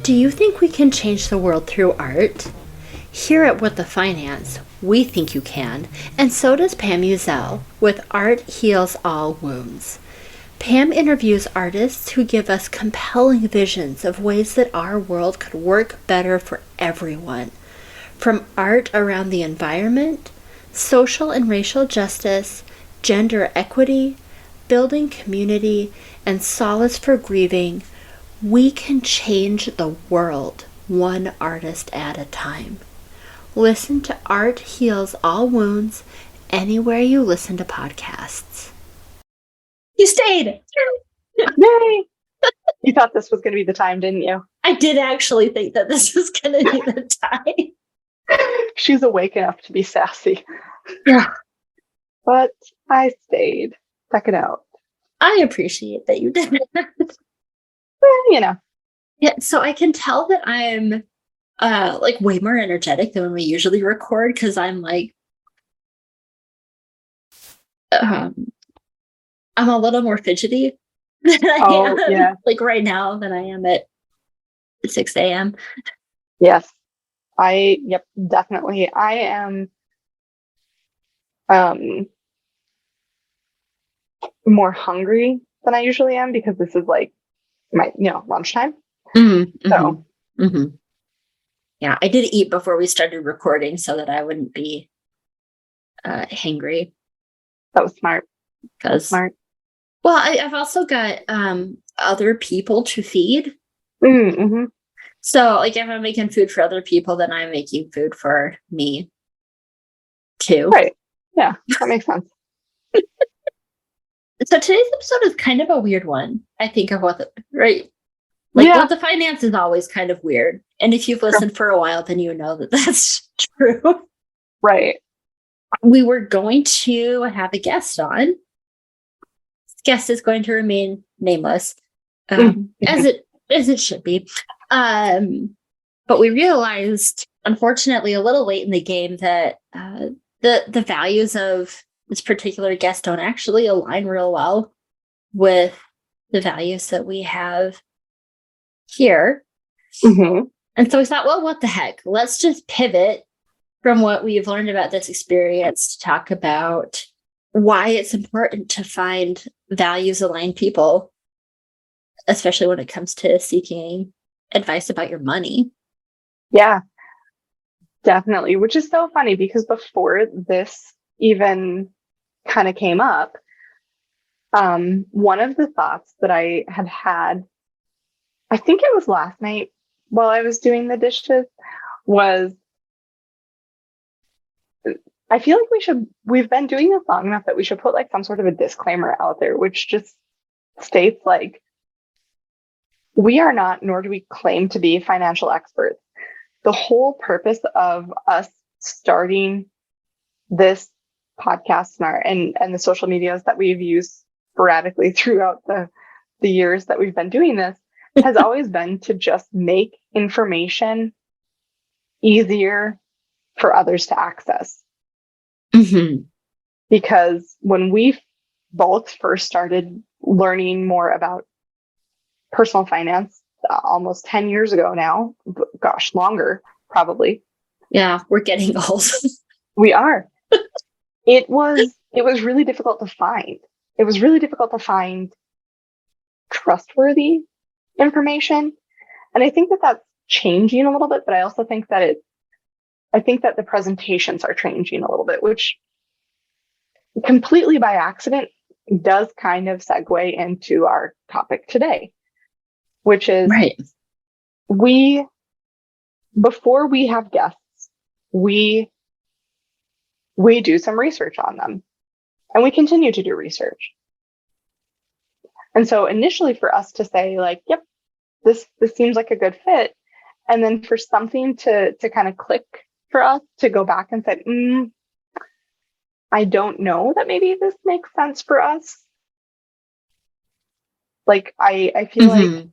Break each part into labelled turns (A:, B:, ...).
A: Do you think we can change the world through art? Here at What the Finance, we think you can, and so does Pam Uzell with Art Heals All Wounds. Pam interviews artists who give us compelling visions of ways that our world could work better for everyone. From art around the environment, social and racial justice, gender equity, building community, and solace for grieving, we can change the world one artist at a time. Listen to Art Heals All Wounds anywhere you listen to podcasts. You stayed!
B: Yay! You thought this was going to be the time, didn't you?
A: I did actually think that this was going to be the time.
B: She's awake enough to be sassy.
A: Yeah.
B: But I stayed. Check it out.
A: I appreciate that you did that.
B: Well,
A: Yeah, so I can tell that I'm like way more energetic than when we usually record, because I'm like I'm a little more fidgety than I am
B: yeah.
A: like right now than I am at 6 a.m.
B: Yes. Yep, definitely. I am more hungry than I usually am because this is like my, lunchtime.
A: Mm-hmm,
B: So,
A: mm-hmm. Yeah, I did eat before we started recording so that I wouldn't be hangry.
B: that was smart.
A: Smart. Well, I've also got other people to feed.
B: Mm-hmm.
A: So, like, if I'm making food for other people, then I'm making food for me too.
B: Right. Yeah, that makes sense.
A: So today's episode is kind of a weird one, I think, of What the Finance is always kind of weird. And if you've listened for a while, then you know that that's true.
B: Right.
A: We were going to have a guest on. This guest is going to remain nameless, as it should be. But we realized, unfortunately, a little late in the game that the values of this particular guest don't actually align real well with the values that we have here.
B: Mm-hmm.
A: And so we thought, well, what the heck? Let's just pivot from what we've learned about this experience to talk about why it's important to find values-aligned people, especially when it comes to seeking advice about your money.
B: Yeah, definitely. Which is so funny because before this even kind of came up, one of the thoughts that I had, I think it was last night while I was doing the dishes, was I feel like we've been doing this long enough that we should put like some sort of a disclaimer out there, which just states like, we are not, nor do we claim to be financial experts. The whole purpose of us starting this podcast and the social medias that we've used sporadically throughout the years that we've been doing this has always been to just make information easier for others to access.
A: Mm-hmm.
B: Because when we both first started learning more about personal finance, almost 10 years ago now, gosh, longer, probably.
A: Yeah, we're getting old.
B: We are. It was really difficult to find. It was really difficult to find trustworthy information. And I think that that's changing a little bit, but I also think that the presentations are changing a little bit, which completely by accident does kind of segue into our topic today, which is
A: right.
B: Before we have guests, we do some research on them, and we continue to do research. And so initially for us to say like, yep, this seems like a good fit. And then for something to kind of click for us to go back and say, I don't know that maybe this makes sense for us. Like, I feel like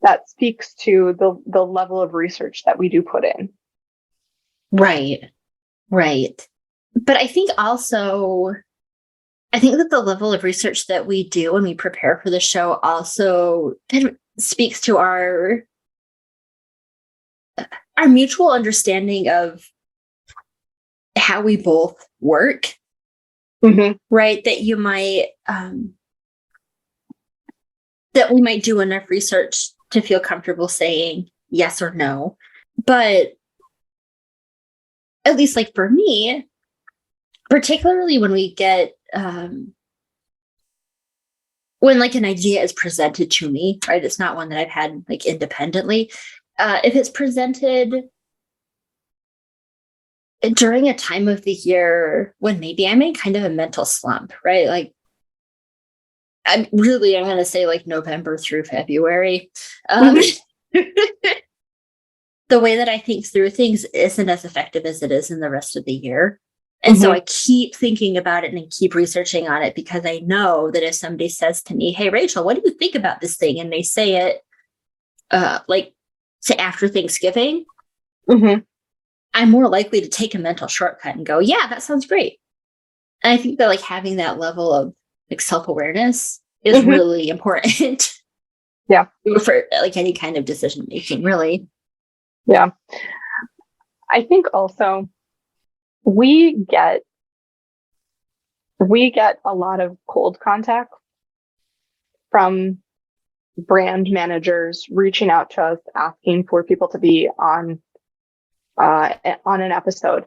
B: that speaks to the level of research that we do put in.
A: Right. But I think that the level of research that we do when we prepare for the show also kind of speaks to our our mutual understanding of how we both work, right? That you might, that we might do enough research to feel comfortable saying yes or no. But at least like for me, particularly when we get, when like an idea is presented to me, right? It's not one that I've had like independently. If it's presented during a time of the year when maybe I'm in kind of a mental slump, right? Like I'm going to say like November through February. The way that I think through things isn't as effective as it is in the rest of the year. And so I keep thinking about it and keep researching on it, because I know that if somebody says to me, hey, Rachel, what do you think about this thing? And they say it like to after Thanksgiving, I'm more likely to take a mental shortcut and go, yeah, that sounds great. And I think that like having that level of like self-awareness is really important.
B: Yeah.
A: For like any kind of decision making, really.
B: Yeah. I think also we get a lot of cold contact from brand managers reaching out to us, asking for people to be on an episode.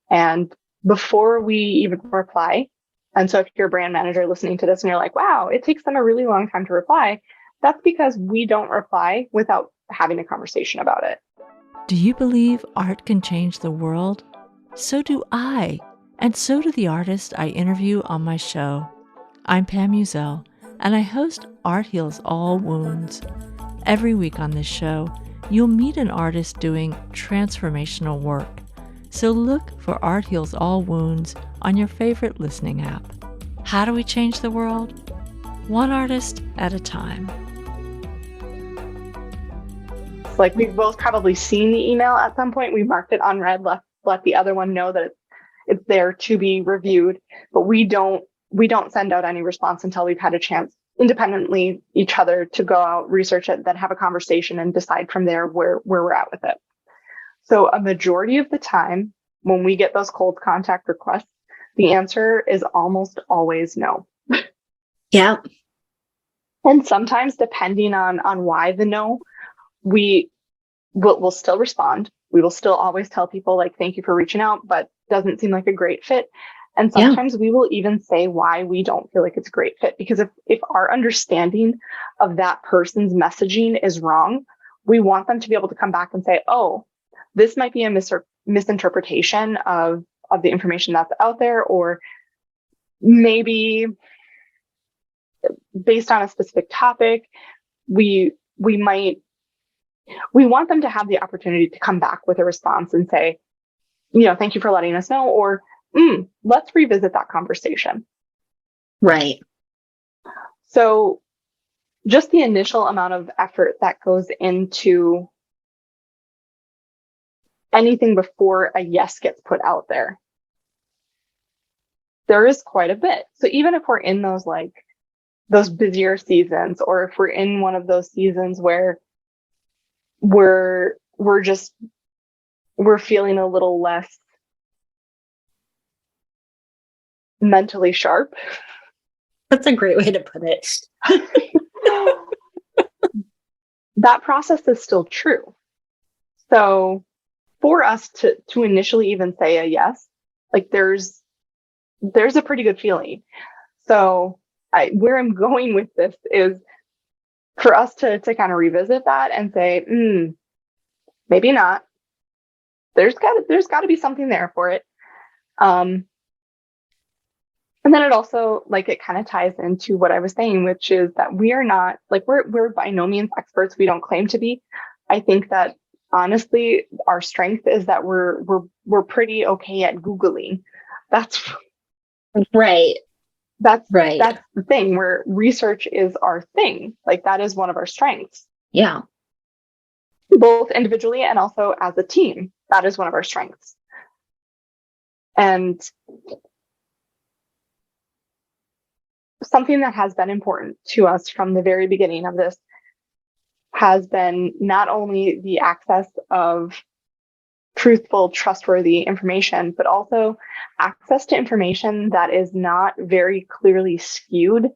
B: And before we even reply, and so if you're a brand manager listening to this and you're like, wow, it takes them a really long time to reply, that's because we don't reply without having a conversation about it.
C: Do you believe art can change the world? So do I, and so do the artists I interview on my show. I'm Pam Uzell, and I host Art Heals All Wounds. Every week on this show, you'll meet an artist doing transformational work. So look for Art Heals All Wounds on your favorite listening app. How do we change the world? One artist at a time.
B: Like we've both probably seen the email at some point. We marked it on red, let the other one know that it's there to be reviewed, but we don't send out any response until we've had a chance independently each other to go out, research it, then have a conversation and decide from there where we're at with it. So a majority of the time when we get those cold contact requests, the answer is almost always no.
A: Yeah.
B: And sometimes depending on why the no, we'll still respond. We will still always tell people like, thank you for reaching out, but doesn't seem like a great fit. And sometimes we will even say why we don't feel like it's a great fit, because if our understanding of that person's messaging is wrong, we want them to be able to come back and say, oh, this might be a misinterpretation of the information that's out there, or maybe based on a specific topic, we want them to have the opportunity to come back with a response and say, thank you for letting us know, or let's revisit that conversation.
A: Right.
B: So just the initial amount of effort that goes into anything before a yes gets put out there, there is quite a bit. So even if we're in those busier seasons, or if we're in one of those seasons where we're feeling a little less mentally sharp.
A: That's a great way to put it.
B: That process is still true. So for us to initially even say a yes, like there's a pretty good feeling. So where I'm going with this is for us to kind of revisit that and say, maybe not. There's got to be something there for it. And then it also, like, it kind of ties into what I was saying, which is that we are not, like, we're by no means experts. We don't claim to be. I think that honestly, our strength is that we're pretty okay at Googling. That's
A: right.
B: That's the thing, where research is our thing. Like, that is one of our strengths.
A: Yeah.
B: Both individually and also as a team, that is one of our strengths. And something that has been important to us from the very beginning of this has been not only the access of truthful, trustworthy information, but also access to information that is not very clearly skewed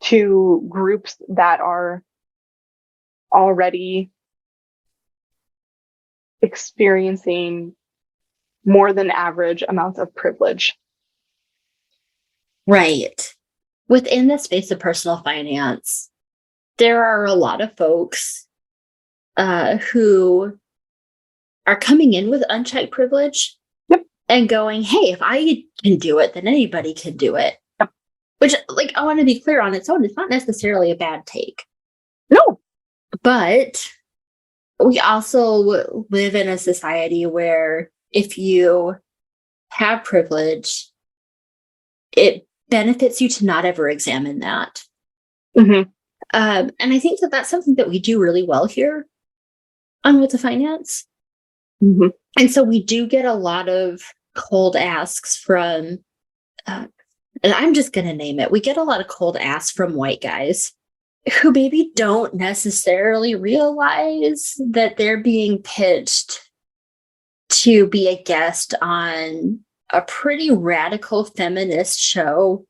B: to groups that are already experiencing more than average amounts of privilege.
A: Right. Within the space of personal finance, there are a lot of folks who are coming in with unchecked privilege.
B: Yep.
A: And going, hey, if I can do it, then anybody can do it.
B: Yep.
A: Which, like, I want to be clear on its own. It's not necessarily a bad take.
B: No.
A: But we also live in a society where if you have privilege, it benefits you to not ever examine that.
B: Mm-hmm.
A: And I think that that's something that we do really well here on What to Finance.
B: Mm-hmm.
A: And so we do get a lot of cold asks from, and I'm just going to name it. We get a lot of cold asks from white guys who maybe don't necessarily realize that they're being pitched to be a guest on a pretty radical feminist show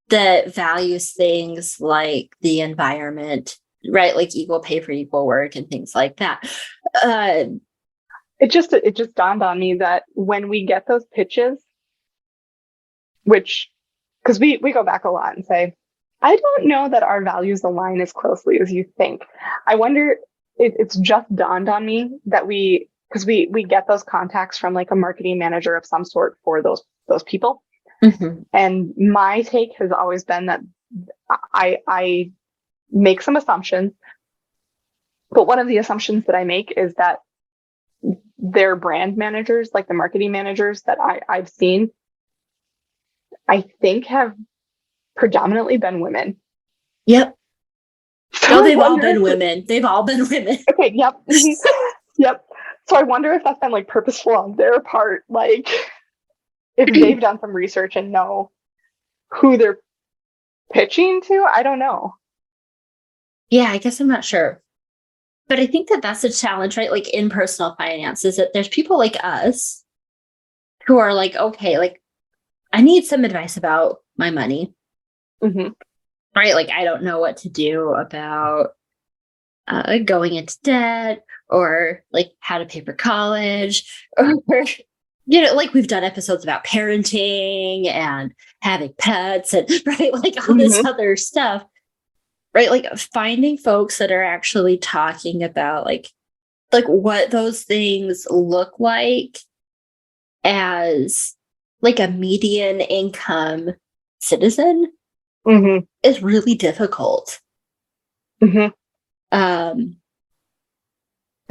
A: that values things like the environment, right? Like equal pay for equal work and things like that.
B: It just dawned on me that when we get those pitches, which, because we go back a lot and say, I don't know that our values align as closely as you think. I wonder, it's just dawned on me that because we get those contacts from like a marketing manager of some sort for those people.
A: Mm-hmm.
B: And my take has always been that I make some assumptions, but one of the assumptions that I make is that their brand managers, like the marketing managers that I've seen, I think have predominantly been women.
A: Yep.
B: So
A: No, they've all been women. They've all been women.
B: Okay, yep. Yep. So I wonder if that's been like purposeful on their part, like if they've done some research and know who they're pitching to. I don't know.
A: Yeah, I guess I'm not sure. But I think that that's a challenge, right? Like in personal finance, is that there's people like us who are like, okay, like I need some advice about my money.
B: Mm-hmm.
A: Right? Like I don't know what to do about going into debt or like how to pay for college or, you know, like we've done episodes about parenting and having pets and right, like all this other stuff. Right, like finding folks that are actually talking about like what those things look like as like a median income citizen is really difficult.
B: Mm-hmm.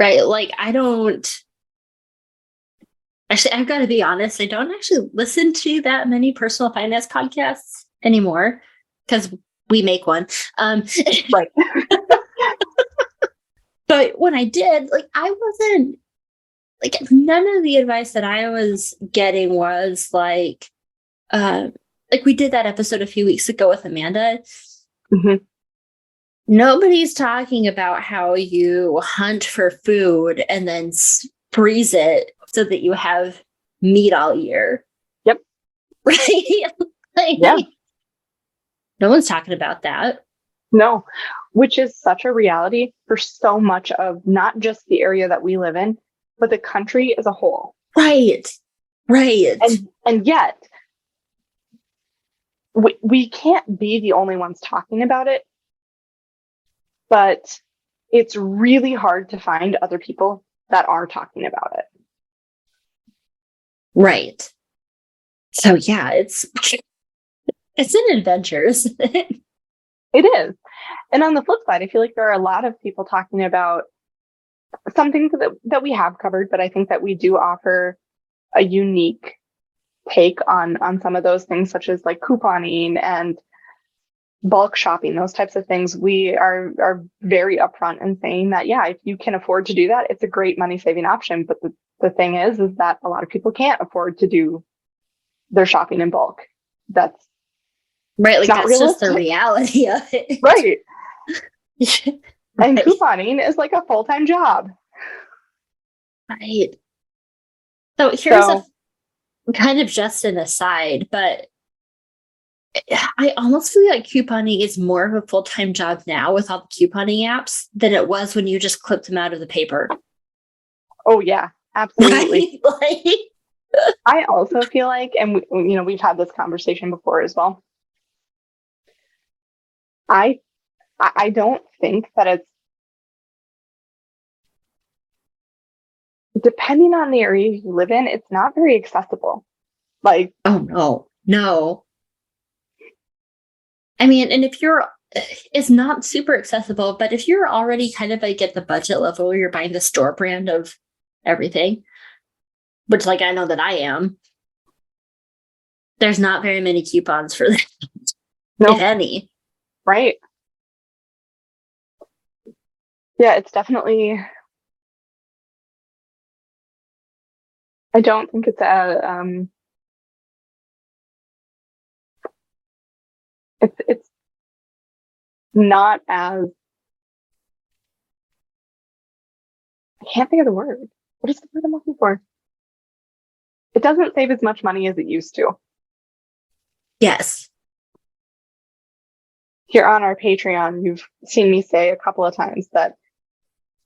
A: Right, like I don't actually. I've got to be honest. I don't actually listen to that many personal finance podcasts anymore because we make one.
B: Right.
A: But when I did, like, I wasn't like none of the advice that I was getting was like we did that episode a few weeks ago with Amanda.
B: Mm-hmm.
A: Nobody's talking about how you hunt for food and then freeze it so that you have meat all year.
B: Yep.
A: Right? Like,
B: yeah.
A: No one's talking about that.
B: No, which is such a reality for so much of not just the area that we live in, but the country as a whole.
A: Right. Right.
B: And yet, we can't be the only ones talking about it, but it's really hard to find other people that are talking about it.
A: Right. So yeah, it's an adventure, isn't it?
B: It is. And on the flip side, I feel like there are a lot of people talking about some things that we have covered, but I think that we do offer a unique take on some of those things, such as like couponing and bulk shopping, those types of things. We are very upfront in saying that, yeah, if you can afford to do that, it's a great money saving option. But the thing is that a lot of people can't afford to do their shopping in bulk. That's
A: right. Like
B: not
A: that's
B: realistic.
A: just the reality of it.
B: Right. And
A: Right.
B: couponing is like a full-time job.
A: Right. So here's a kind of just an aside, but I almost feel like couponing is more of a full-time job now with all the couponing apps than it was when you just clipped them out of the paper.
B: Oh yeah, absolutely.
A: Right? Like,
B: I also feel like, and we've had this conversation before as well. I don't think that it's, depending on the area you live in, it's not very accessible. Like,
A: oh no. I mean, and if you're, it's not super accessible, but if you're already kind of like at the budget level where you're buying the store brand of everything, which like I know that I am, there's not very many coupons for that,
B: no,
A: if any.
B: right? Yeah, it's definitely. I don't think it's it's not as, I can't think of the word. What is the word I'm looking for? It doesn't save as much money as it used to.
A: Yes.
B: Here on our Patreon, you've seen me say a couple of times that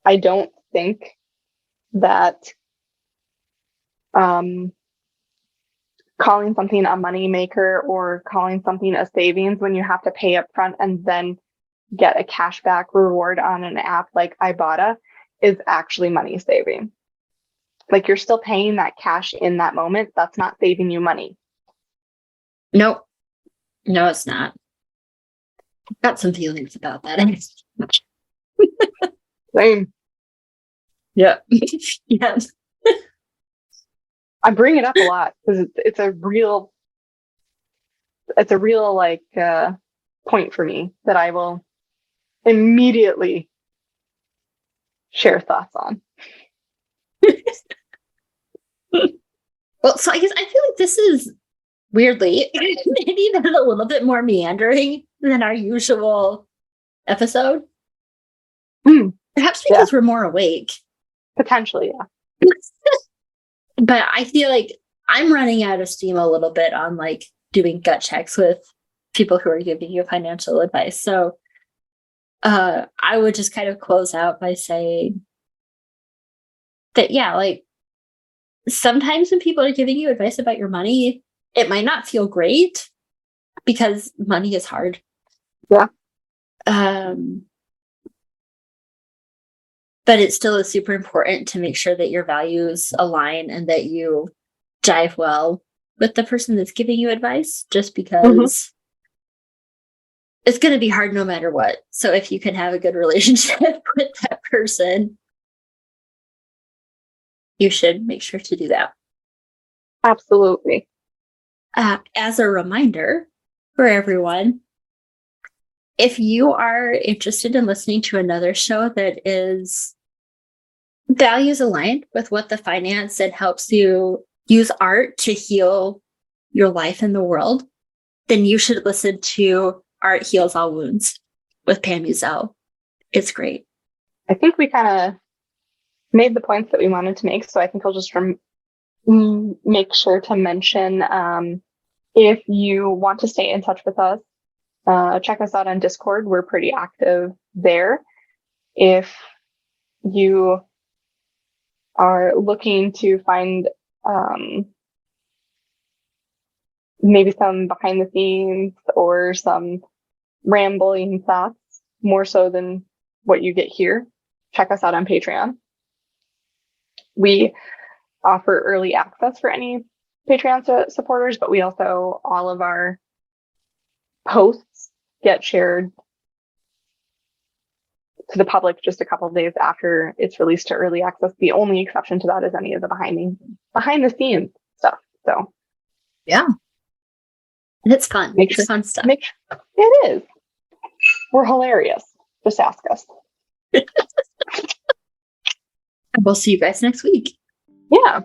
B: I don't think that calling something a money maker or calling something a savings when you have to pay up front and then get a cashback reward on an app like Ibotta is actually money saving. Like, you're still paying that cash in that moment. That's not saving you money.
A: Nope. No, it's not. I've got some feelings about that.
B: Same.
A: Yeah. Yes.
B: I bring it up a lot because it's a real like point for me that I will immediately share thoughts on.
A: Well, so I guess I feel like this is weirdly maybe even a little bit more meandering than our usual episode. Perhaps because we're more awake.
B: Potentially, yeah.
A: But I feel like I'm running out of steam a little bit on like doing gut checks with people who are giving you financial advice. So I would just kind of close out by saying that, yeah, like sometimes when people are giving you advice about your money, it might not feel great because money is hard.
B: Yeah.
A: But it still is super important to make sure that your values align and that you jive well with the person that's giving you advice, just because it's going to be hard no matter what. So if you can have a good relationship with that person, you should make sure to do that.
B: Absolutely.
A: As a reminder for everyone, if you are interested in listening to another show that is values aligned with what the finance and helps you use art to heal your life and the world, then you should listen to Art Heals All Wounds with Pam Uzell. It's great.
B: I think we kind of made the points that we wanted to make, so I think I'll just make sure to mention if you want to stay in touch with us, check us out on Discord. We're pretty active there. If you are looking to find maybe some behind the scenes or some rambling thoughts, more so than what you get here, check us out on Patreon. We offer early access for any Patreon supporters, but we also, all of our posts get shared to the public just a couple of days after it's released to early access. The only exception to that is any of the behind the scenes stuff. So
A: yeah, and it's fun. It's fun stuff.
B: It is. We're hilarious. Just ask us.
A: We'll see you guys next week.
B: Yeah.